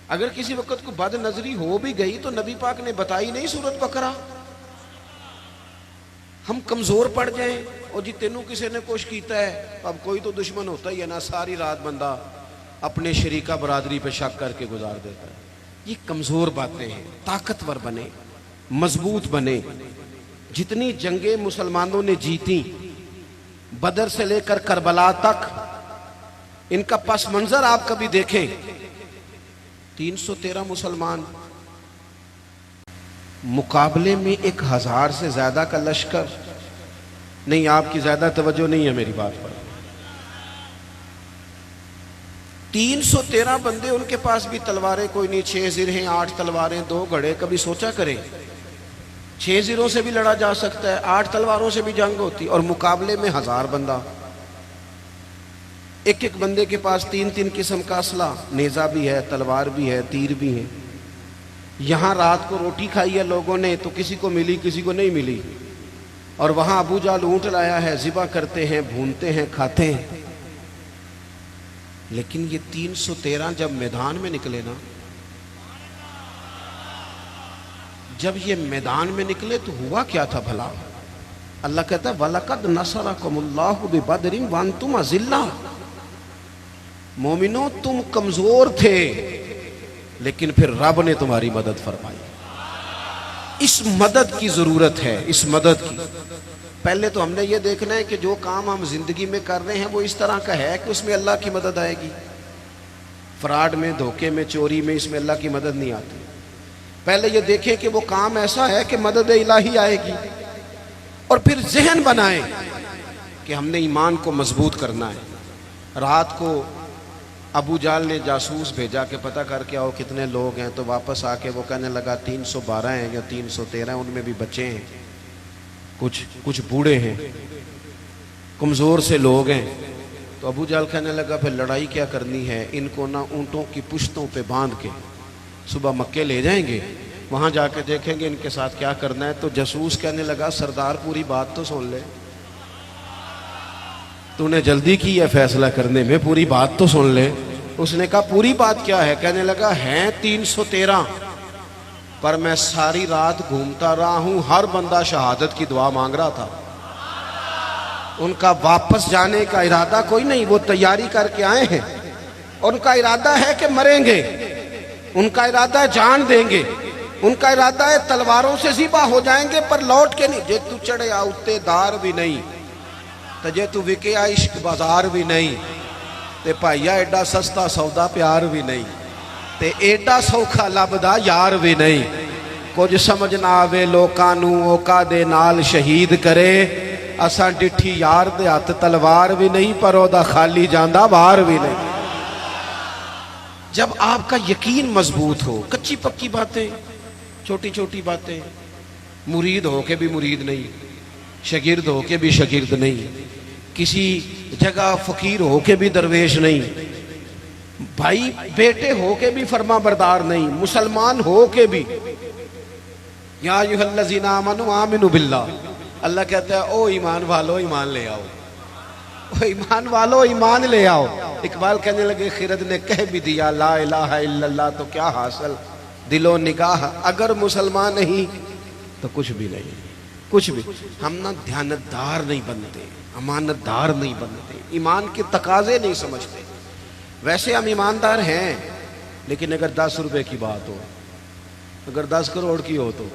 अगर किसी वक्त को बद नजरी हो भी गई तो नबी पाक ने बताई नहीं सूरत बकरा। हम कमजोर पड़ जाएं और जी तेनू किसी ने कुछ किया है, अब कोई तो दुश्मन होता ही है ना, सारी रात बंदा अपने शरीका बरादरी पे शक करके गुजार देता है। ये कमजोर बातें हैं। ताकतवर बने, मजबूत बने। जितनी जंगे मुसलमानों ने जीती बदर से लेकर करबला तक, इनका पस मंजर आप कभी देखें। 313 मुसलमान मुकाबले में 1000 से ज्यादा का लश्कर। नहीं, आपकी ज्यादा तवज्जो नहीं है मेरी बात पर। 313 बंदे, उनके पास भी तलवारें कोई नहीं, 6 जिरह, 8 तलवारें, 2 घड़े। कभी सोचा करें 6 जिरों से भी लड़ा जा सकता है, 8 तलवारों से भी जंग होती, और मुकाबले में 1000 बंदा। एक एक बंदे के पास 3-3 किस्म का असला, नेजा भी है, तलवार भी है, तीर भी है। यहां रात को रोटी खाई है लोगों ने तो किसी को मिली, किसी को नहीं मिली, और वहां अबू जाल ऊंट लाया है, ज़िबा करते हैं, भूनते हैं, खाते हैं। लेकिन ये 313 जब मैदान में निकले ना, जब ये मैदान में निकले तो हुआ क्या था भला? अल्लाह कहता है वलकद नसरकुमुल्लाहु बिबदरिन व अंतुम अज़िल्ला। मोमिनो, तुम कमजोर थे लेकिन फिर रब ने तुम्हारी मदद फरमाई। इस मदद की जरूरत है, इस मदद की। पहले तो हमने ये देखना है कि जो काम हम जिंदगी में कर रहे हैं वो इस तरह का है कि उसमें अल्लाह की मदद आएगी। फ्रॉड में, धोखे में, चोरी में, इसमें अल्लाह की मदद नहीं आती। पहले ये देखें कि वो काम ऐसा है कि मदद इलाही आएगी, और फिर जहन बनाएं कि हमने ईमान को मजबूत करना है। रात को अबू जाल ने जासूस भेजा कि पता करके आओ कितने लोग हैं, तो वापस आके वो कहने लगा 312 हैं या 313 हैं, उनमें भी बच्चे हैं, कुछ बूढ़े हैं, कमज़ोर से लोग हैं। तो अबू जाल कहने लगा फिर लड़ाई क्या करनी है, इनको ना ऊँटों की पुश्तों पे बांध के सुबह मक्के ले जाएंगे, वहाँ जाके देखेंगे इनके साथ क्या करना है। तो जासूस कहने लगा सरदार पूरी बात तो सुन ले, तूने जल्दी की है फैसला करने में, पूरी बात तो सुन ले। उसने कहा पूरी बात क्या है? कहने लगा हैं 313, पर मैं सारी रात घूमता रहा हूं, हर बंदा शहादत की दुआ मांग रहा था। उनका वापस जाने का इरादा कोई नहीं, वो तैयारी करके आए हैं, और उनका इरादा है कि मरेंगे, उनका इरादा है जान देंगे, उनका इरादा है तलवारों से ज़िबा हो जाएंगे पर लौट के नहीं। जे तू चढ़े आ उत्ते दार भी नहीं, तो जे तू विके आ इश्क बाजार भी नहीं, ते भाईया एडा सस्ता सौदा प्यार भी नहीं, ते एडा सौखा लभदा यार भी नहीं। कुछ समझ ना आवे लोकां नू ओका दे नाल शहीद करे, असां डिठी यार दे हथ तलवार भी नहीं, पर ओदा खाली जांदा बाहर भी नहीं। जब आपका यकीन मजबूत हो, कच्ची पक्की बातें, छोटी छोटी बातें, मुरीद हो के भी मुरीद नहीं, शागिर्द हो के भी शागिर्द नहीं, किसी जगह फकीर हो के भी दरवेश नहीं, भाई बेटे हो के भी फरमा बरदार नहीं, मुसलमान हो के भी। या अय्युहल्लज़ीना आमनू आमिनू बिल्लाह, अल्लाह कहता है ओ ईमान वालो ईमान ले आओ, ओ ईमान वालो ईमान ले आओ। इकबाल कहने लगे खिरद ने कह भी दिया ला इलाहा इल्लल्लाह, तो क्या हासिल दिलो निगाह, अगर मुसलमान नहीं तो कुछ भी नहीं, कुछ भी। हम ना ध्यानतदार नहीं बनते, अमानतदार नहीं बनते, ईमान के तकाजे नहीं समझते। वैसे हम ईमानदार हैं, लेकिन अगर 10 रुपए की बात हो, अगर 10 करोड़ की हो तो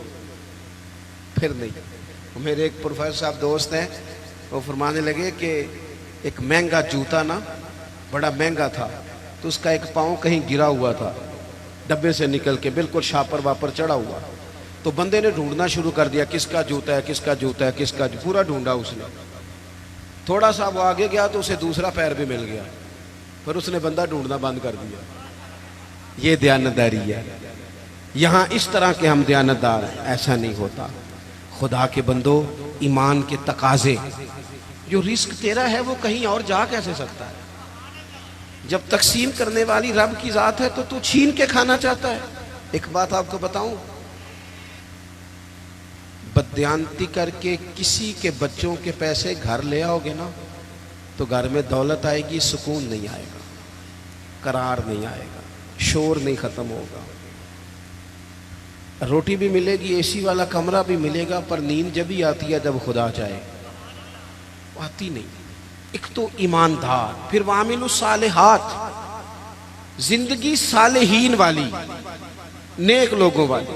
फिर नहीं। मेरे एक प्रोफेसर साहब दोस्त हैं, वो फरमाने लगे कि एक महंगा जूता ना, बड़ा महंगा था, तो उसका एक पाँव कहीं गिरा हुआ था, डब्बे से निकल के बिल्कुल शापर वापर चढ़ा हुआ। तो बंदे ने ढूंढना शुरू कर दिया, किसका जूता है, किसका जूता है, किसका, पूरा ढूंढा उसने। थोड़ा सा वो आगे गया तो उसे दूसरा पैर भी मिल गया, फिर उसने बंदा ढूंढना बंद कर दिया। ये दयानतदारी है। यहाँ इस तरह के हम दयानतदार, ऐसा नहीं होता। खुदा के बंदो, ईमान के तकाजे, जो रिस्क तेरा है वो कहीं और जा कैसे सकता है? जब तकसीम करने वाली रब की जात है तो तू छीन के खाना चाहता है। एक बात आपको बताऊं, बदयांती करके किसी के बच्चों के पैसे घर ले आओगे ना, तो घर में दौलत आएगी, सुकून नहीं आएगा, करार नहीं आएगा। शोर नहीं ख़त्म होगा। रोटी भी मिलेगी, एसी वाला कमरा भी मिलेगा, पर नींद जब ही आती है जब खुदा चाहे, आती नहीं। एक तो ईमानदार, फिर वामिलु सालिहात, जिंदगी सालेहीन वाली, नेक लोगों वाली।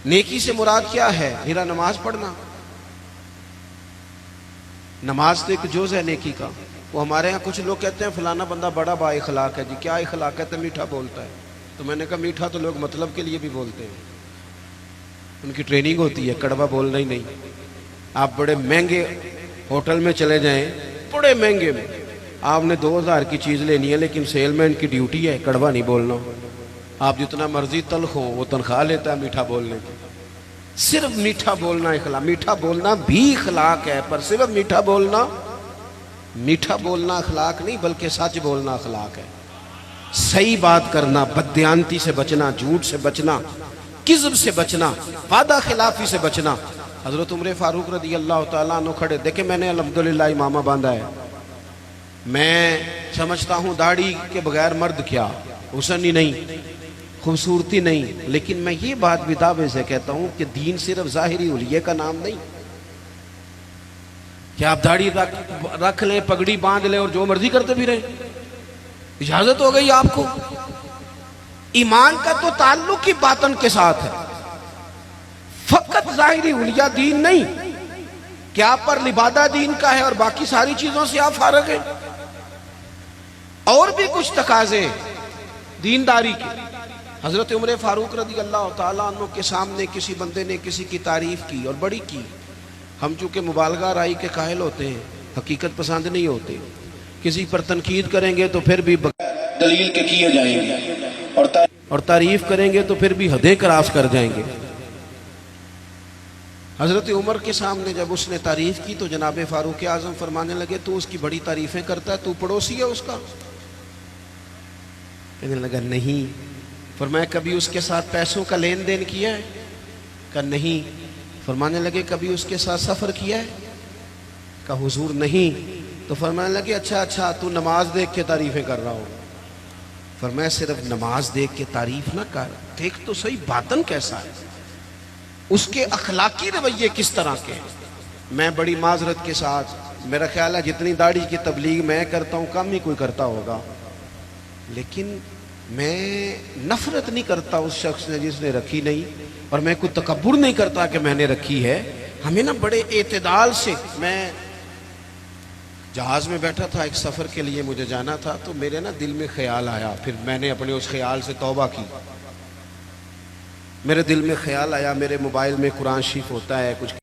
नेकी से मुराद क्या है? मेरा नमाज पढ़ना। नमाज तो एक जुज़ है नेकी का। वो हमारे यहाँ कुछ लोग कहते हैं फलाना बंदा बड़ा बाइखलाक है जी। क्या इखलाक है? तो मीठा बोलता है। तो मैंने कहा मीठा तो लोग मतलब के लिए भी बोलते हैं, उनकी ट्रेनिंग होती है, कड़वा बोलना ही नहीं। आप बड़े महंगे होटल में चले जाएं, बड़े महंगे में, आपने 2000 की चीज़ लेनी है, लेकिन सेलमैन की ड्यूटी है कड़वा नहीं बोलना। आप जितना मर्जी तल्ख हो, वो तनख्वाह लेता है मीठा बोलने की। सिर्फ मीठा बोलना इखलाक, मीठा बोलना भी इखलाक है, पर सिर्फ मीठा बोलना अखलाक नहीं, बल्कि सच बोलना अखलाक है। सही बात करना, बददियानती से बचना, झूठ से बचना, किज़्ब से बचना, वादा खिलाफी से बचना। हजरत उमर फारूक रज़ी अल्लाह तआला अन्हु खड़े, देखे मैंने अल्हम्दुलिल्लाह इमामा बांधा है। मैं समझता हूँ दाढ़ी के बगैर मर्द क्या, हुस्न ही नहीं, खूबसूरती नहीं, लेकिन मैं ये बात भी दावे से कहता हूँ कि दीन सिर्फ ज़ाहिरी हुलिये का नाम नहीं कि आप दाढ़ी रख लें, पगड़ी बांध लें और जो मर्जी करते भी रहे। इजाजत हो गई आपको। ईमान का तो ताल्लुक ही बातन के साथ है, फकत ज़ाहिरी हुलिया दीन नहीं कि आप पर लिबादा दीन का है और बाकी सारी चीजों से आप फारग हैं। और भी कुछ तकाजे दीनदारी के। हजरत उमर फारूक रज़ी अल्लाह तआला अन्हु के सामने किसी बंदे ने किसी की तारीफ की और बड़ी की। हम चूंकि मुबालगा राई के कायल होते हैं, हकीकत पसंद नहीं होते, किसी पर तनकीद करेंगे तो फिर भी दलील के किए जाएंगे और तारीफ करेंगे तो फिर भी हदें क्रॉस कर जाएंगे। हजरत उमर के सामने जब उसने तारीफ की तो जनाब फारूक आजम फरमाने लगे, तू उसकी बड़ी तारीफें करता है, तू पड़ोसी है उसका? कहने लगा नहीं। फरमाया कभी उसके साथ पैसों का लेन देन किया है? कहा नहीं। फरमाने लगे कभी उसके साथ सफर किया है? कहा हुजूर नहीं। तो फरमाने लगे अच्छा तू नमाज देख के तारीफें कर रहा हो। फरमाया सिर्फ नमाज देख के तारीफ ना कर, देख तो सही बातन कैसा है, उसके अखलाकी रवैये किस तरह के हैं। मैं बड़ी माजरत के साथ, मेरा ख्याल है जितनी दाढ़ी की तबलीग मैं करता हूँ कम ही कोई करता होगा, लेकिन मैं नफरत नहीं करता उस शख्स ने जिसने रखी नहीं, और मैं कोई तकब्बुर नहीं करता कि मैंने रखी है। हमें ना बड़े एतदाल से, मैं जहाज में बैठा था, एक सफ़र के लिए मुझे जाना था, तो मेरे ना दिल में ख्याल आया, फिर मैंने अपने उस ख्याल से तौबा की। मेरे दिल में ख्याल आया, मेरे मोबाइल में कुरान शरीफ होता है, कुछ